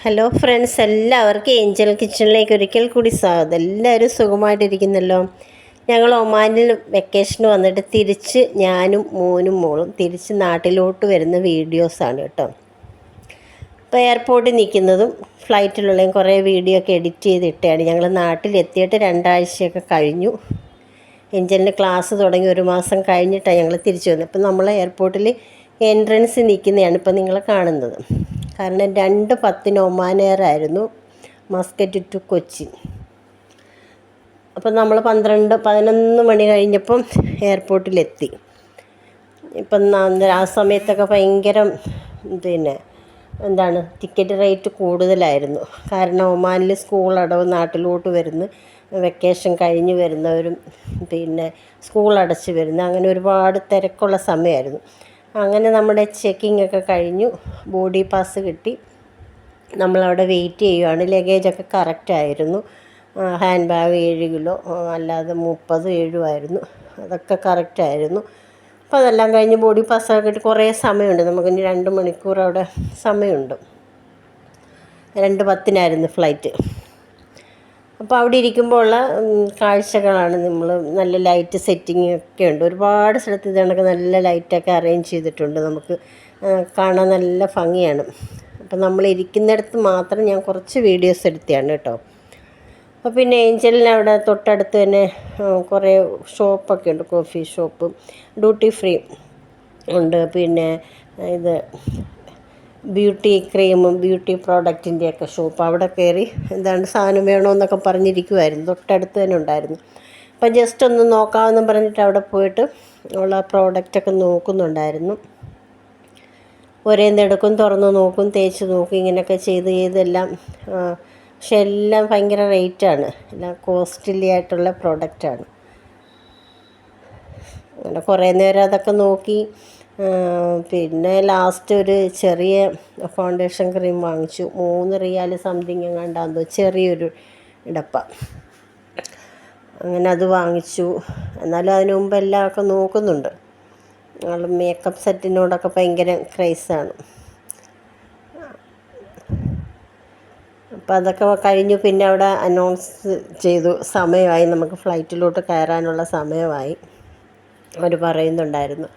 Hello friends, എല്ലാവർക്കും Angel കിച്ചണിലേക്ക് ഒരിക്കൽ കൂടി സ്വാഗതം. എല്ലാവരും സുഖമായിട്ടിരിക്കുന്നല്ലോ. ഞങ്ങൾ ഒമാനിൽ വെക്കേഷന് വന്നിട്ട് തിരിച്ച് ഞാനും മോളും തിരിച്ച് നാട്ടിലോട്ട് വരുന്ന വീഡിയോസാണ് കേട്ടോ. ഇപ്പോൾ എയർപോർട്ടിൽ നിൽക്കുന്നതും ഫ്ലൈറ്റിലുള്ളതും കുറേ വീഡിയോ ഒക്കെ എഡിറ്റ് ചെയ്തിട്ടാണ്. ഞങ്ങൾ നാട്ടിലെത്തിയിട്ട് 2 ആഴ്ചയൊക്കെ കഴിഞ്ഞു. ഏഞ്ചലിൻ്റെ ക്ലാസ് തുടങ്ങി 1 മാസം കഴിഞ്ഞിട്ടാണ് ഞങ്ങൾ തിരിച്ചു വന്നത്. ഇപ്പം നമ്മൾ എയർപോർട്ടിൽ എൻട്രൻസ് നിൽക്കുന്നതാണ് ഇപ്പോൾ നിങ്ങൾ കാണുന്നത്. കാരണം 2:10 ഒമാൻ എയർ ആയിരുന്നു മസ്കറ്റ് ടു കൊച്ചി. അപ്പം നമ്മൾ 11 മണി കഴിഞ്ഞപ്പം എയർപോർട്ടിലെത്തി. ഇപ്പം ആ സമയത്തൊക്കെ ഭയങ്കര ടിക്കറ്റ് റേറ്റ് കൂടുതലായിരുന്നു. കാരണം ഒമാനിൽ സ്കൂൾ അടവ്, നാട്ടിലോട്ട് വരുന്നു, വെക്കേഷൻ കഴിഞ്ഞ് വരുന്നവരും സ്കൂൾ അടച്ച് വരുന്ന, അങ്ങനെ ഒരുപാട് തിരക്കുള്ള സമയമായിരുന്നു. അങ്ങനെ നമ്മുടെ ചെക്കിംഗ് ഒക്കെ കഴിഞ്ഞു, ബോഡി പാസ് കിട്ടി. നമ്മളവിടെ വെയിറ്റ് ചെയ്യുകയാണ്. ലഗേജൊക്കെ കറക്റ്റായിരുന്നു. ഹാൻഡ് ബാഗ് 7 കിലോ, അല്ലാതെ 37 ആയിരുന്നു. അതൊക്കെ കറക്റ്റായിരുന്നു. അപ്പോൾ അതെല്ലാം കഴിഞ്ഞ് ബോഡി പാസ്സൊക്കെ കിട്ടി. കുറേ സമയമുണ്ട് നമുക്കിനി 2 മണിക്കൂർ അവിടെ സമയമുണ്ട്. 2:10 ഫ്ലൈറ്റ്. അപ്പോൾ അവിടെ ഇരിക്കുമ്പോൾ ഉള്ള കാഴ്ചകളാണ്. നമ്മൾ നല്ല ലൈറ്റ് സെറ്റിംഗ് ഒക്കെ ഉണ്ട്. ഒരുപാട് സ്ഥലത്ത് ഇതണക്ക് നല്ല ലൈറ്റൊക്കെ അറേഞ്ച് ചെയ്തിട്ടുണ്ട്. നമുക്ക് കാണാൻ നല്ല ഭംഗിയാണ്. അപ്പം നമ്മൾ ഇരിക്കുന്നിടത്ത് മാത്രം ഞാൻ കുറച്ച് വീഡിയോസ് എടുത്തതാണ് കേട്ടോ. അപ്പോൾ പിന്നെ ഏഞ്ചലിന് അവിടെ തൊട്ടടുത്ത് തന്നെ കുറേ ഷോപ്പൊക്കെ ഉണ്ട്. കോഫി ഷോപ്പ്, ഡ്യൂട്ടി ഫ്രീ ഉണ്ട്. പിന്നെ ഇത് ബ്യൂട്ടി ക്രീമും ബ്യൂട്ടി പ്രോഡക്റ്റിൻ്റെയൊക്കെ ഷോപ്പ്. അവിടെ കയറി സാധനം വേണമെന്നൊക്കെ പറഞ്ഞിരിക്കുമായിരുന്നു. തൊട്ടടുത്ത് തന്നെ ഉണ്ടായിരുന്നു. അപ്പം ജസ്റ്റ് ഒന്ന് നോക്കാമെന്ന് പറഞ്ഞിട്ട് അവിടെ പോയിട്ട് ഉള്ള പ്രോഡക്റ്റൊക്കെ നോക്കുന്നുണ്ടായിരുന്നു. ഒരേന്നെടുക്കും, തുറന്ന് നോക്കും, തേച്ച് നോക്കും, ഇങ്ങനെയൊക്കെ ചെയ്തെല്ലാം. പക്ഷെ എല്ലാം ഭയങ്കര റേറ്റാണ്. എല്ലാം കോസ്റ്റ്ലി ആയിട്ടുള്ള പ്രോഡക്റ്റാണ്. അങ്ങനെ കുറേ നേരം അതൊക്കെ നോക്കി. പിന്നെ ലാസ്റ്റ് ഒരു ചെറിയ ഫൗണ്ടേഷൻ ക്രീം വാങ്ങിച്ചു. 3 റിയാൽ സംതിങ് എങ്ങാണ്ടാന്തോ, ചെറിയൊരു ഡപ്പ. അങ്ങനെ അത് വാങ്ങിച്ചു. എന്നാലും അതിന് മുമ്പ് എല്ലാമൊക്കെ നോക്കുന്നുണ്ട്. ഞങ്ങൾ മേക്കപ്പ് സെറ്റിനോടൊക്കെ ഭയങ്കര ക്രൈസാണ്. അപ്പം അതൊക്കെ കഴിഞ്ഞു. പിന്നെ അവിടെ അനൗൺസ് ചെയ്തു, സമയമായി, നമുക്ക് ഫ്ലൈറ്റിലോട്ട് കയറാനുള്ള സമയമായി അവർ പറയുന്നുണ്ടായിരുന്നു.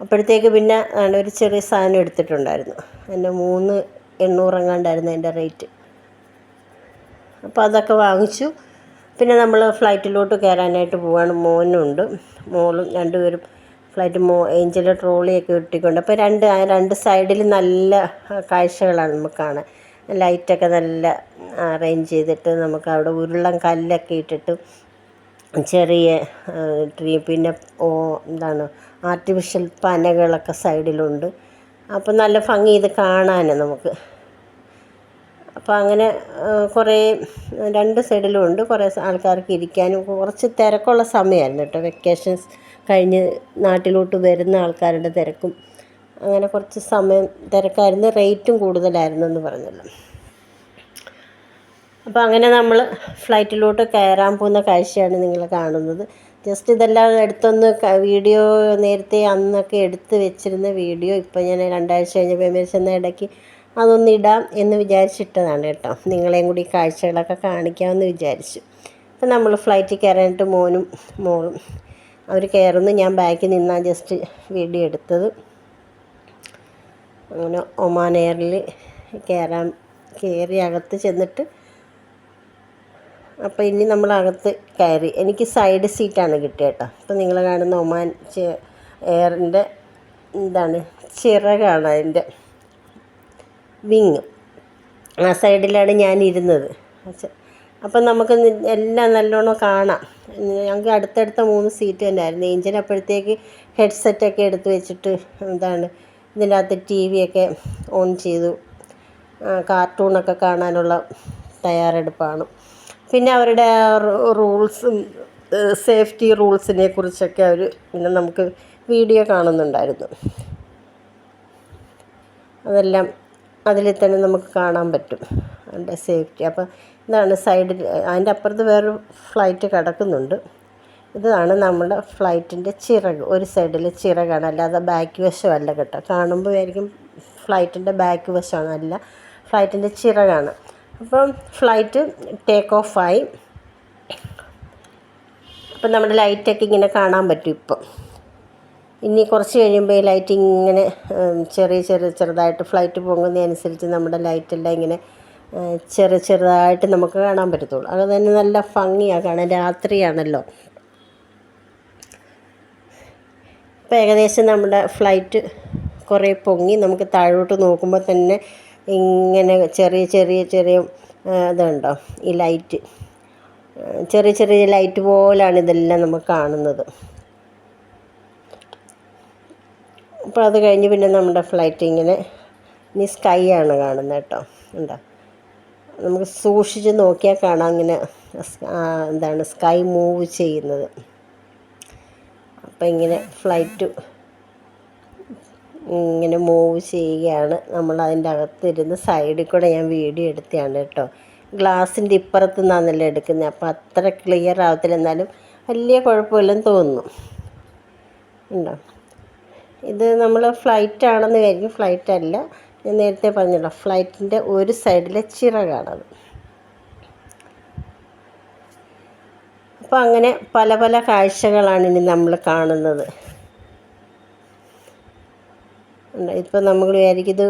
അപ്പോഴത്തേക്ക് പിന്നെ ഒരു ചെറിയ സാധനം എടുത്തിട്ടുണ്ടായിരുന്നു. അതിൻ്റെ 3,800 എങ്ങാണ്ടായിരുന്നു അതിൻ്റെ റേറ്റ്. അപ്പോൾ അതൊക്കെ വാങ്ങിച്ചു. പിന്നെ നമ്മൾ ഫ്ലൈറ്റിലോട്ട് കയറാനായിട്ട് പോവാണ്. മോനുണ്ട്, മോളും, 2 പേരും ഫ്ലൈറ്റ്. ഏഞ്ചൽ ട്രോളിയൊക്കെ ഇട്ടിക്കൊണ്ട്. അപ്പോൾ രണ്ട് സൈഡിൽ നല്ല കാഴ്ചകളാണ് നമുക്ക് കാണാൻ. ലൈറ്റൊക്കെ നല്ല അറേഞ്ച് ചെയ്തിട്ട്, നമുക്ക് അവിടെ ഉരുളൻ കല്ലൊക്കെ ഇട്ടിട്ട് ചെറിയ ട്രീ, പിന്നെ ആർട്ടിഫിഷ്യൽ പനകളൊക്കെ സൈഡിലുണ്ട്. അപ്പം നല്ല ഭംഗി ഇത് കാണാൻ നമുക്ക്. അപ്പോൾ അങ്ങനെ കുറേ 2 സൈഡിലും ഉണ്ട്. കുറേ ആൾക്കാർക്ക് ഇരിക്കാനും. കുറച്ച് തിരക്കുള്ള സമയമായിരുന്നു കേട്ടോ. വെക്കേഷൻസ് കഴിഞ്ഞ് നാട്ടിലോട്ട് വരുന്ന ആൾക്കാരുടെ തിരക്കും. അങ്ങനെ കുറച്ച് സമയം തിരക്കായിരുന്നു. റേറ്റും കൂടുതലായിരുന്നു എന്ന് പറഞ്ഞല്ലോ. അപ്പോൾ അങ്ങനെ നമ്മൾ ഫ്ലൈറ്റിലോട്ട് കയറാൻ പോകുന്ന കാഴ്ചയാണ് നിങ്ങൾ കാണുന്നത്. ജസ്റ്റ് ഇതെല്ലാം എടുത്തൊന്ന് വീഡിയോ, നേരത്തെ അന്നൊക്കെ എടുത്ത് വെച്ചിരുന്ന വീഡിയോ ഇപ്പോൾ ഞാൻ 2 ആഴ്ച കഴിഞ്ഞപ്പോൾ ചെന്ന ഇടയ്ക്ക് അതൊന്ന് ഇടാം എന്ന് വിചാരിച്ചിട്ടതാണ് കേട്ടോ. നിങ്ങളെയും കൂടി കാഴ്ചകളൊക്കെ കാണിക്കാമെന്ന് വിചാരിച്ചു. അപ്പം നമ്മൾ ഫ്ലൈറ്റിൽ കയറാനായിട്ട് മോനും മോളും അവർ കയറുന്നു. ഞാൻ ബാക്കിൽ നിന്നാണ് ജസ്റ്റ് വീഡിയോ എടുത്തത്. അങ്ങനെ ഒമാൻ എയറിൽ കയറി അകത്ത് ചെന്നിട്ട്, അപ്പോൾ ഇനി നമ്മളകത്ത് കയറി. എനിക്ക് സൈഡ് സീറ്റാണ് കിട്ടിയത് കേട്ടോ. അപ്പോൾ നിങ്ങൾ കാണുന്ന ഒമാൻ എയറിൻ്റെ ചിറകാണ് അതിൻ്റെ വിങ്. ആ സൈഡിലാണ് ഞാൻ ഇരുന്നത്. അപ്പം നമുക്ക് എല്ലാം നല്ലോണം കാണാം. ഞങ്ങൾക്ക് അടുത്തടുത്ത 3 സീറ്റ് തന്നെയായിരുന്നു. ഏഞ്ചൽ അപ്പോഴത്തേക്ക് ഹെഡ്സെറ്റൊക്കെ എടുത്ത് വെച്ചിട്ട് ഇതിൻ്റെ അകത്ത് TV ഒക്കെ ഓൺ ചെയ്തു. കാർട്ടൂണൊക്കെ കാണാനുള്ള തയ്യാറെടുപ്പാണ്. പിന്നെ അവരുടെ റൂൾസും സേഫ്റ്റി റൂൾസിനെ കുറിച്ചൊക്കെ അവർ പിന്നെ നമുക്ക് വീഡിയോ കാണുന്നുണ്ടായിരുന്നു. അതെല്ലാം അതിൽ തന്നെ നമുക്ക് കാണാൻ പറ്റും, അതിൻ്റെ സേഫ്റ്റി. അപ്പോൾ സൈഡിൽ, അതിൻ്റെ അപ്പുറത്ത് വേറൊരു ഫ്ലൈറ്റ് കിടക്കുന്നുണ്ട്. ഇതാണ് നമ്മുടെ ഫ്ലൈറ്റിൻ്റെ ചിറക്. ഒരു സൈഡിൽ ചിറകാണ്, അല്ലാതെ ബാക്ക് വശമല്ല കേട്ടോ. കാണുമ്പോൾ ആയിരിക്കും ഫ്ലൈറ്റിൻ്റെ ബാക്ക് വശമാണ്, അല്ല ഫ്ലൈറ്റിൻ്റെ ചിറകാണ്. അപ്പം ഫ്ലൈറ്റ് ടേക്ക് ഓഫായി. അപ്പം നമ്മുടെ ലൈറ്റൊക്കെ ഇങ്ങനെ കാണാൻ പറ്റും. ഇപ്പം ഇനി കുറച്ച് കഴിയുമ്പോൾ ഈ ലൈറ്റ് ഇങ്ങനെ ചെറുതായിട്ട് ഫ്ലൈറ്റ് പോകുന്നതനുസരിച്ച് നമ്മുടെ ലൈറ്റെല്ലാം ഇങ്ങനെ ചെറുതായിട്ട് നമുക്ക് കാണാൻ പറ്റത്തുള്ളൂ. അത് തന്നെ നല്ല ഭംഗിയാണ് കാണാൻ. രാത്രിയാണല്ലോ. ഇപ്പോൾ ഏകദേശം നമ്മുടെ ഫ്ലൈറ്റ് കുറേ പൊങ്ങി. നമുക്ക് താഴോട്ട് നോക്കുമ്പോൾ തന്നെ ഇങ്ങനെ ചെറിയ ഇതുണ്ടോ ഈ ലൈറ്റ്, ചെറിയ ലൈറ്റ് പോലാണ് ഇതെല്ലാം നമുക്ക് കാണുന്നത്. അപ്പോൾ അത് കഴിഞ്ഞ് പിന്നെ നമ്മുടെ ഫ്ലൈറ്റ് ഇങ്ങനെ ഇനി സ്കൈ ആണ് കാണുന്നത് കേട്ടോ. ഉണ്ടോ, നമുക്ക് സൂക്ഷിച്ച് നോക്കിയാൽ കാണാം ഇങ്ങനെ സ്കൈ മൂവ് ചെയ്യുന്നത്. അപ്പം ഇങ്ങനെ ഫ്ലൈറ്റ് ഇങ്ങനെ മൂവ് ചെയ്യുകയാണ്. നമ്മൾ അതിൻ്റെ അകത്തിരുന്ന് സൈഡിൽ കൂടെ ഞാൻ വീഡിയോ എടുത്തതാണ് കേട്ടോ. ഗ്ലാസിൻ്റെ ഇപ്പുറത്തു നിന്നാണല്ലോ എടുക്കുന്നത്. അപ്പോൾ അത്ര ക്ലിയർ ആവത്തില്ല, എന്നാലും വലിയ കുഴപ്പമില്ലെന്ന് തോന്നുന്നു. ഉണ്ടോ, ഇത് നമ്മൾ ഫ്ലൈറ്റാണെന്ന് വിചാരിക്കും. ഫ്ലൈറ്റല്ല, ഞാൻ നേരത്തെ പറഞ്ഞല്ലോ, ഫ്ലൈറ്റിൻ്റെ ഒരു സൈഡിലെ ചിറകാണത്. അപ്പോൾ അങ്ങനെ പല കാഴ്ചകളാണ് ഇനി നമ്മൾ കാണുന്നത്. ഇപ്പോൾ നമ്മൾ വിചാരിക്കും ഇത്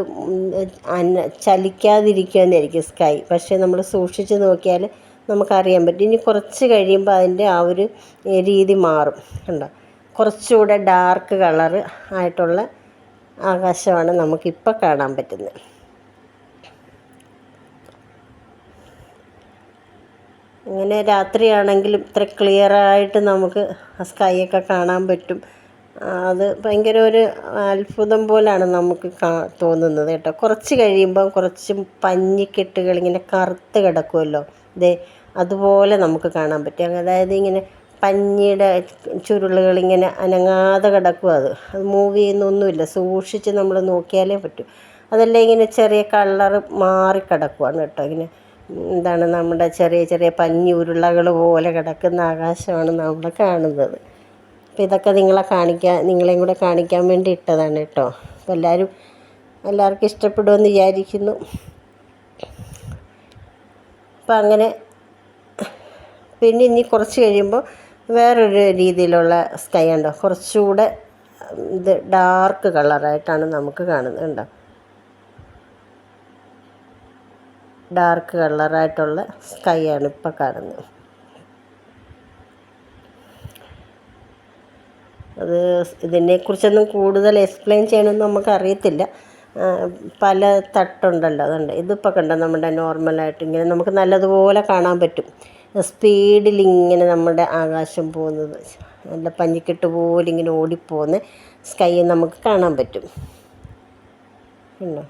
ചലിക്കാതിരിക്കുകയെന്നായിരിക്കും സ്കൈ. പക്ഷേ നമ്മൾ സൂക്ഷിച്ച് നോക്കിയാൽ നമുക്കറിയാൻ പറ്റും. ഇനി കുറച്ച് കഴിയുമ്പോൾ അതിൻ്റെ ആ ഒരു രീതി മാറും. കണ്ടോ, കുറച്ചുകൂടെ ഡാർക്ക് കളറ് ആയിട്ടുള്ള ആകാശമാണ് നമുക്കിപ്പോൾ കാണാൻ പറ്റുന്നത്. അങ്ങനെ രാത്രിയാണെങ്കിലും ഇത്ര ക്ലിയറായിട്ട് നമുക്ക് ആ സ്കൈയൊക്കെ കാണാൻ പറ്റും. അത് ഭയങ്കര ഒരു അത്ഭുതം പോലാണ് നമുക്ക് തോന്നുന്നത് കേട്ടോ. കുറച്ച് കഴിയുമ്പം കുറച്ച് പഞ്ഞിക്കെട്ടുകൾ ഇങ്ങനെ കറുത്ത് കിടക്കുമല്ലോ, അതുപോലെ നമുക്ക് കാണാൻ പറ്റും. അതായത് ഇങ്ങനെ പഞ്ഞിയുടെ ചുരുളുകളിങ്ങനെ അനങ്ങാതെ കിടക്കും. അത് മൂവ് ചെയ്യുന്നൊന്നുമില്ല, സൂക്ഷിച്ച് നമ്മൾ നോക്കിയാലേ പറ്റും. അതെല്ലാം ഇങ്ങനെ ചെറിയ കളറ് മാറിക്കിടക്കുവാണ് കേട്ടോ. ഇങ്ങനെ നമ്മുടെ ചെറിയ പഞ്ഞി ഉരുളകൾ പോലെ കിടക്കുന്ന ആകാശമാണ് നമ്മൾ കാണുന്നത്. അപ്പോൾ ഇതൊക്കെ നിങ്ങളെയും കൂടെ കാണിക്കാൻ വേണ്ടി ഇട്ടതാണ് കേട്ടോ. അപ്പോൾ എല്ലാവർക്കും ഇഷ്ടപ്പെടുമെന്ന് വിചാരിക്കുന്നു. അപ്പം അങ്ങനെ പിന്നെ ഇനി കുറച്ച് കഴിയുമ്പോൾ വേറൊരു രീതിയിലുള്ള സ്കൈ ഉണ്ടോ, കുറച്ചുകൂടെ ഇത് ഡാർക്ക് കളറായിട്ടാണ് നമുക്ക് കാണുന്നത്. ഉണ്ടോ, ഡാർക്ക് കളറായിട്ടുള്ള സ്കൈ ആണ് ഇപ്പോൾ കാണുന്നത്. ഇതിനെക്കുറിച്ചൊന്നും കൂടുതൽ എക്സ്പ്ലെയിൻ ചെയ്യണമെന്ന് നമുക്കറിയത്തില്ല. പല തട്ടുണ്ടല്ലോ, അതുണ്ട്. ഇതിപ്പോൾ കണ്ടോ, നമ്മുടെ നോർമലായിട്ട് ഇങ്ങനെ നമുക്ക് നല്ലതുപോലെ കാണാൻ പറ്റും. സ്പീഡിൽ ഇങ്ങനെ നമ്മുടെ ആകാശം പോകുന്നത്, നല്ല പഞ്ഞിക്കെട്ട് പോലെ ഇങ്ങനെ ഓടിപ്പോകുന്ന സ്കൈ നമുക്ക് കാണാൻ പറ്റും. ഉണ്ടോ,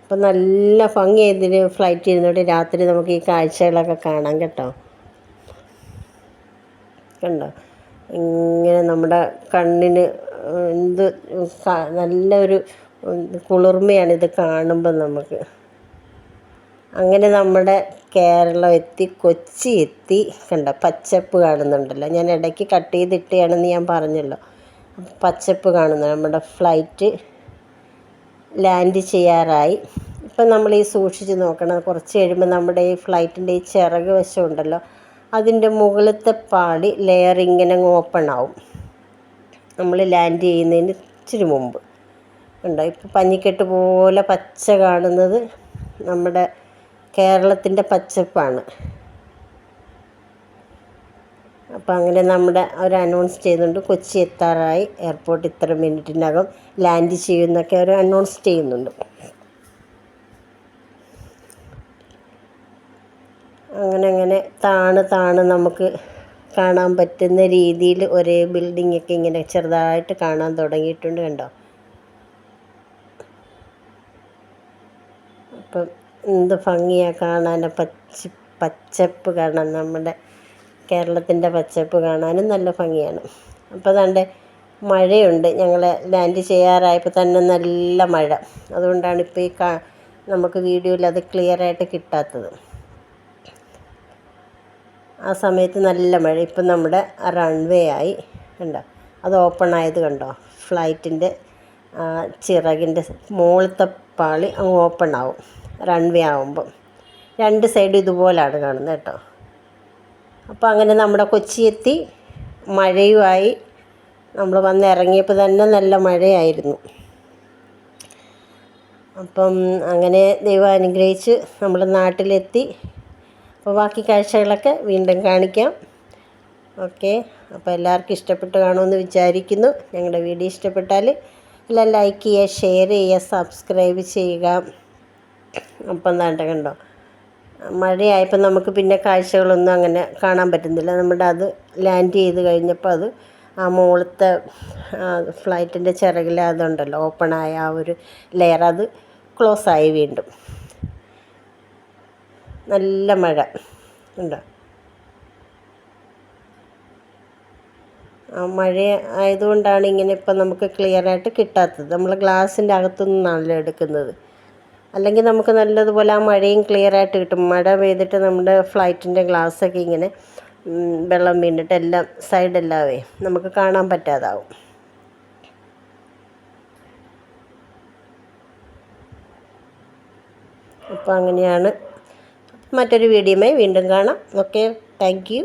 അപ്പം നല്ല ഭംഗിയായതിന് ഫ്ലൈറ്റ് ഇരുന്നിട്ട് രാത്രി നമുക്ക് ഈ കാഴ്ചകളൊക്കെ കാണാം കേട്ടോ. കണ്ടോ, ഇങ്ങനെ നമ്മുടെ കണ്ണിന് നല്ലൊരു കുളിർമയാണിത് കാണുമ്പം നമുക്ക്. അങ്ങനെ നമ്മുടെ കേരളം എത്തി, കൊച്ചി എത്തി. കണ്ടോ, പച്ചപ്പ് കാണുന്നുണ്ടല്ലോ. ഞാൻ ഇടയ്ക്ക് കട്ട് ചെയ്തിട്ടാണെന്ന് ഞാൻ പറഞ്ഞല്ലോ. പച്ചപ്പ് കാണുന്നു. നമ്മുടെ ഫ്ലൈറ്റ് ലാൻഡ് ചെയ്യാറായി. ഇപ്പം നമ്മൾ ഈ സൂക്ഷിച്ച് നോക്കണം. കുറച്ച് കഴിയുമ്പോൾ നമ്മുടെ ഈ ഫ്ലൈറ്റിൻ്റെ ഈ ചിറക് വശം ഉണ്ടല്ലോ, അതിൻ്റെ മുകളിലത്തെ പാളി ലെയർ ഇങ്ങനെ ഓപ്പൺ ആവും നമ്മൾ ലാൻഡ് ചെയ്യുന്നതിന് ഇച്ചിരി മുമ്പ്. ഉണ്ടോ, ഇപ്പോൾ പഞ്ഞിക്കെട്ട് പോലെ പച്ച കാണുന്നത് നമ്മുടെ കേരളത്തിൻ്റെ പച്ചപ്പാണ്. അപ്പോൾ അങ്ങനെ നമ്മുടെ അവർ അനൗൺസ് ചെയ്യുന്നുണ്ട്, കൊച്ചി എത്താറായി, എയർപോർട്ട് ഇത്ര മിനിറ്റിനകം ലാൻഡ് ചെയ്യുമെന്നൊക്കെ അവർ അനൗൺസ് ചെയ്യുന്നുണ്ട്. അങ്ങനെ താണ് നമുക്ക് കാണാൻ പറ്റുന്ന രീതിയിൽ ഒരേ ബിൽഡിങ്ങൊക്കെ ഇങ്ങനെ ചെറുതായിട്ട് കാണാൻ തുടങ്ങിയിട്ടുണ്ട്. കണ്ടോ, അപ്പം എന്ത് ഭംഗിയാണ് കാണാൻ. പച്ചപ്പ് കാണാൻ, നമ്മുടെ കേരളത്തിൻ്റെ പച്ചപ്പ് കാണാനും നല്ല ഭംഗിയാണ്. അപ്പോൾ അതാണ്ട് മഴയുണ്ട്. ഞങ്ങൾ ലാൻഡ് ചെയ്യാറായപ്പോൾ തന്നെ നല്ല മഴ. അതുകൊണ്ടാണ് ഇപ്പോൾ നമുക്ക് വീഡിയോയിൽ അത് ക്ലിയറായിട്ട് കിട്ടാത്തത്. ആ സമയത്ത് നല്ല മഴ. ഇപ്പം നമ്മുടെ റൺവേ ആയി. കണ്ടോ, അത് ഓപ്പൺ ആയത് കണ്ടോ. ഫ്ലൈറ്റിൻ്റെ ചിറകിൻ്റെ മുകളിലത്തെ പാളി അങ്ങ് ഓപ്പൺ ആവും. റൺവേ ആവുമ്പം 2 സൈഡും ഇതുപോലാണ് കാണുന്നത് കേട്ടോ. അപ്പോൾ അങ്ങനെ നമ്മുടെ കൊച്ചി എത്തി. മഴയുമായി. നമ്മൾ വന്നിറങ്ങിയപ്പോൾ തന്നെ നല്ല മഴയായിരുന്നു. അപ്പം അങ്ങനെ ദൈവം അനുഗ്രഹിച്ച് നമ്മൾ നാട്ടിലെത്തി. അപ്പോൾ ബാക്കി കാഴ്ചകളൊക്കെ വീണ്ടും കാണിക്കാം. ഓക്കെ. അപ്പോൾ എല്ലാവർക്കും ഇഷ്ടപ്പെട്ട് കാണുമെന്ന് വിചാരിക്കുന്നു. ഞങ്ങളുടെ വീഡിയോ ഇഷ്ടപ്പെട്ടാൽ എല്ലാം ലൈക്ക് ചെയ്യുക, ഷെയർ ചെയ്യുക, സബ്സ്ക്രൈബ് ചെയ്യുക. അപ്പം എന്താണ്ട് കണ്ടോ, മഴയായപ്പോൾ നമുക്ക് പിന്നെ കാഴ്ചകളൊന്നും അങ്ങനെ കാണാൻ പറ്റുന്നില്ല. നമ്മുടെ അത് ലാൻഡ് ചെയ്ത് കഴിഞ്ഞപ്പോൾ അത് ആ മുകളിലത്തെ ഫ്ലൈറ്റിൻ്റെ ചിറകിൽ അതുണ്ടല്ലോ ഓപ്പണായ ആ ഒരു ലെയർ, അത് ക്ലോസായി വീണ്ടും. നല്ല മഴ ഉണ്ടോ. മഴ ആയതുകൊണ്ടാണ് ഇങ്ങനെ ഇപ്പം നമുക്ക് ക്ലിയറായിട്ട് കിട്ടാത്തത്. നമ്മൾ ഗ്ലാസിൻ്റെ അകത്തുനിന്നാണല്ലോ എടുക്കുന്നത്. അല്ലെങ്കിൽ നമുക്ക് നല്ലതുപോലെ ആ മഴയും ക്ലിയറായിട്ട് കിട്ടും. മഴ പെയ്തിട്ട് നമ്മുടെ ഫ്ലൈറ്റിൻ്റെ ഗ്ലാസ്സൊക്കെ ഇങ്ങനെ വെള്ളം വീണിട്ട് എല്ലാം സൈഡെല്ലാമേ നമുക്ക് കാണാൻ പറ്റാതാവും. അപ്പോൾ അങ്ങനെയാണ്. മറ്റൊരു വീഡിയോയുമായി വീണ്ടും കാണാം. Okay, thank you.